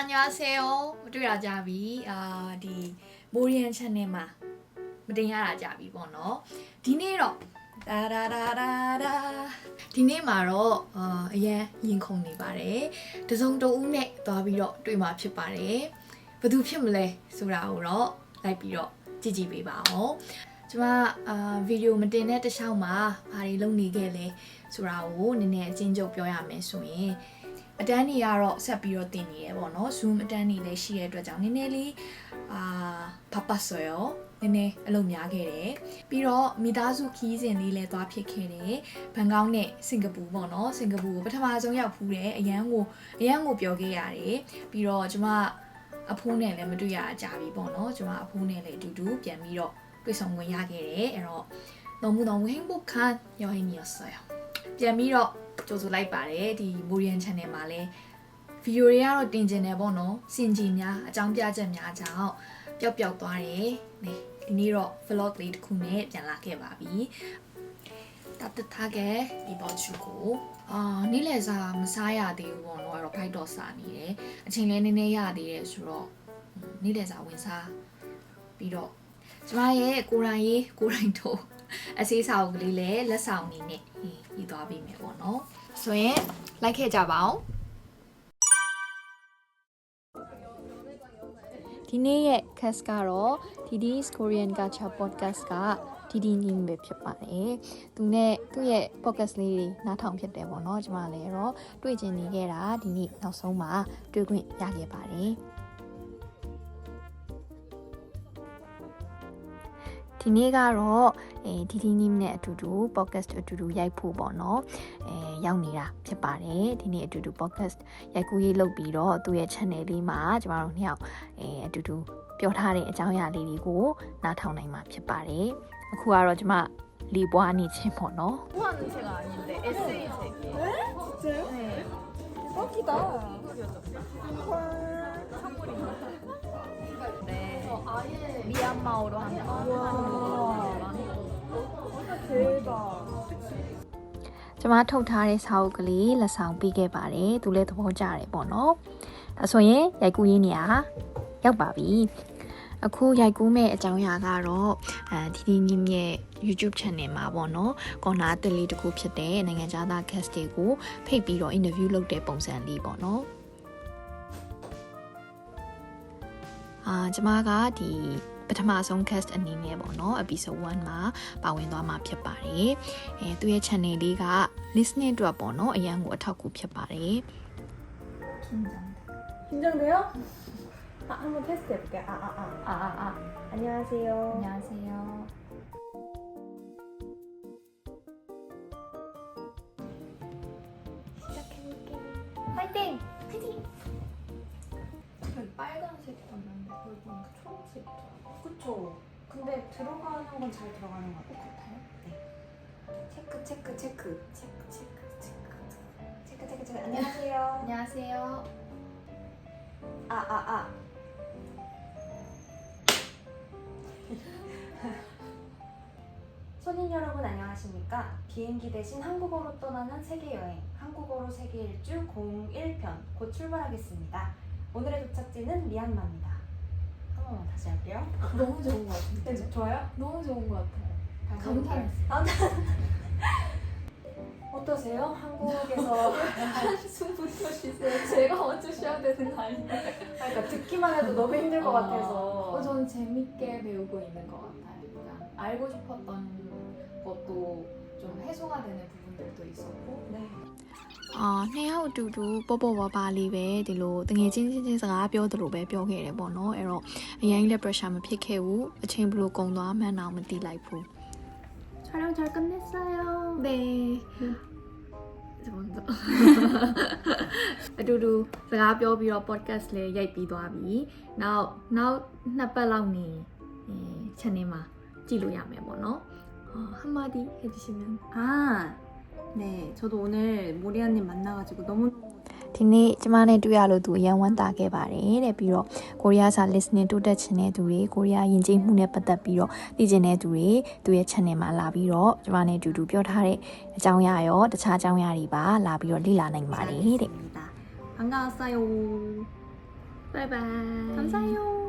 안녕하세요. တွေ့ရကြပြီဒီမိုးရီယန် channel မှာမတင်ရတာကြပြီပေါ့နော်ဒီနေ့တော့ဒီနေ့မှာတော့အရန်ရင်ခုန်နေပါတယ်တစုံတဦးနဲ့သွားပြီးတော့တွေ့မှာဖြစ်ပါတယ်ဘယ်သူဖြစ်မလဲဆိုတာကိုတော့လိုက်ပြီးတော့ကြည့်ပေးပါအောင်ကျွန်မဗီဒီယိုမတင်တဲ့တခြားမှာဘာတွေလုပ်နေခဲ့လဲဆိုတာကိုနည်းနည်းအချင်းချုပ်ပြောရမယ်ဆိုရင်အတန်းတွေကတော့ဆက်ပြီးတော့တင်နေရပေါ့နော် Zoom အတန်းတွေလည်းရှိတဲ့အတွက်ကြောင့်နည်းနည်းလေးဖတ်ဆိုရောနည်းနည်းအလုပ်များခဲ့တယ်ပြီးတော့မိသားစုခီးစဉ်လေးလည်းသွားဖြစ်ခဲ့တယ်ဘန်ကောက်နဲ့စင်ကာပူပေါ့နော်စင်ကာပူကိုပထမဆုံးရောက်ဖူးတယ်အရန်ကိုပြောခဲ့ရတယ်ပြီးတော့ကျွန်မအဖိုးနဲ့လည်းမတွေ့ရကြပြီပေါ့နော်ကျွန်မအဖိုးနဲ့လည်းအတူတူပြန်ပြီးတော့တွေ့ဆုံခွင့်ရခဲ့တယ်အဲ့တော့너무 행복한 여행이었어요ပြန်ပြီးတော့ကြိုဆိုလိုက်ပါတယ်ဒီ Morian Channel မှာလည်းဗီဒီယိုတွေကတော့တင်ကျင်တယ်ပေါ့နော်စင်ကြီးများအကြောင်းပြချက်များကြောင့်ပျောက်သွားတယ်ဒီနေ့တော့ vlog လေးတစ်ခုနဲ့ပြန်လာခဲ့ပါပြီ따뜻하게 입어주고နေ့လည်စာမစားရသေးဘူးပေါ့နော်အဲ့တော့ဖိုက်တော့စားနေတယ်အချိန်လည်းနည်းနည်းရသေးတယ်ဆိုတော့နေ့လည်စာဝင်စားပြီးတော့ကျမရဲ့ကိုရိုင်းတို့အစေးစာအုပ်ကလေးလည်းလက်ဆောင်နေနဲ့ပြီးသွားပြီမယ်ပေါ့နော်ဆိုရင်လိုက်ခဲ့ကြပါအောင်ဒီနေ့ရဲ့ cast ကတော့ Didi's Korean Gacha Podcast က Didi ညီမပဲဖြစ်ပါတယ်သူနဲ့သူ့ရဲ့ podcast လေးတွေနားထောင်ဖြစ်တယ်ပေါ့နော်ကျမလည်းတော့တွေ့ကျင်နေခဲ့တာဒီနေ့နောက်ဆုံးမှာတွေ့ခွင့်ရခဲ့ပါတယ်ဒီနေ့ကတော့ဒီဒီနီးနဲ့အတူတူ podcast အတူတူရိုက်ဖို့ပေါ့နော်ရောက်နေတာဖြစ်ပါတယ်ဒီနေ့အတူတူ podcast ရိုက်ကူးရေးလုပ်ပြီးတော့သူ့ရဲ့ channel လေးမှာကျမတို့နှစ်ယောက်အတူတူပြောထားတဲ့အကြောင်းအရာလေးတွေကိုနားထောင်နိုင်မှာဖြစ်ပါတယ်အခုကတော့ကျမလီပွားနေချင်းပေါ့နော်뭐 하는 새가 아닌데 에세이 색이에요. 네? 진짜요? 네. 웃기다. 네. 미얀마어로 하는 대박. ကျမထုတ်ထားတဲ့စာအုပ်ကလေးလက်ဆောင်ပေးခဲ့ပါတယ်သူလည်းသဘောကျတယ်ပေါ့နော်ဒါဆိုရင်ရိုက်ကူးရေးနေရာရောက်ပါပြီအခုရိုက်ကူးမဲ့အကြောင်းအရာကတော့ဒီဒီညီမရဲ့ YouTube channel မှာပေါ့နော်ကော်နာအသစ်လေးတစ်ခုဖြစ်တဲ့နိုင်ငံခြားသား guest တွေကိုဖိတ်ပြီးတော့ interview လုပ်တဲ့ပုံစံလေးပေါ့နော်ကျမကဒီပထမဆုံး cast အနေနဲ့ပေါ့နော် episode 1မှာပါဝင်သွားမှာဖြစ်ပါတယ်သူရဲ့ channel လေးက listening အတွက်ပေါ့နော်အရန်ကိုအထောက်အကူဖြစ်ပါတယ် 긴장돼요? 한번 테스트 해볼게요. 안녕하세요. 안녕하세요. 시작해볼게요. 화이팅! 빨간색 봤는데 거기 보니까 초록색이더라고요. 그쵸. 근데 들어가는 건 잘 들어가는 것 같아요. 네. 체크. 안녕하세요. 안녕하세요. 손님 여러분 안녕하십니까? 비행기 대신 한국어로 떠나는 세계여행 한국어로 세계 일주 01편 곧 출발하겠습니다. 오늘의 도착지는 미얀마입니다. 한 번만 다시 할게요. 너무 좋은 것 같은데. 네, 좋아요? 너무 좋은 것 같아요. 감사합니다. 어떠세요? 한국에서 한숨부터 쉬세요. 제가 먼저 쉬어야 되는 거 아니에요? 그러니까 듣기만 해도 너무 힘들 것 같아서 저는 재밌게 배우고 있는 것 같아요. 그냥 알고 싶었던 것도 좀 해소가 되는 부분들도 있었고. 네. နှစ်ယောက်အတူတူပေါ့ပေါ့ပါပါလေးပဲဒီလိုတငယ်ချင်းစကားပြောသလိုပဲပြောခဲ့တယ်ပေါ့နော်အဲ့တော့အရင်လည်း pressure မဖြစ်ခဲ့ဘူးအချိန်ဘယ်လိုကုန်သွားမှန်းတော့မသိလိုက်ဘူး 촬영 잘 끝냈어요. 네. 먼저 အတူတူစကားပြောပြီးတော့ podcast လေးရိုက်ပြီးသွားပြီနောက်နှစ်ပတ်လောက်နေ channel မှာကြည့်လို့ရမယ်ပေါ့နော်한마디 해주시면 네, 저도 오늘 모리아님 만나가지고 너무 ဒီနေ့ကျမနဲ့တွေ့ရလို့သူအရန်ဝမ်းသာခဲ့ပါတယ်တဲ့ပြီးတော့ကိုရီးယားစာ listening တိုးတက်ချင်တဲ့သူတွေကိုရီးယားယဉ်ကျေးမှုနဲ့ပတ်သက်ပြီးတော့သိချင်တဲ့သူတွေသူရဲ့ channel မှာလာပြီးတော့ကျမနဲ့အတူတူပြောထားတဲ့အကြောင်းအရာရောတခြားအကြောင်းအရာတွေပါလာပြီးတော့လေ့လာနိုင်ပါတယ်တဲ့ 반가웠어요. 바이바이. 감사해요.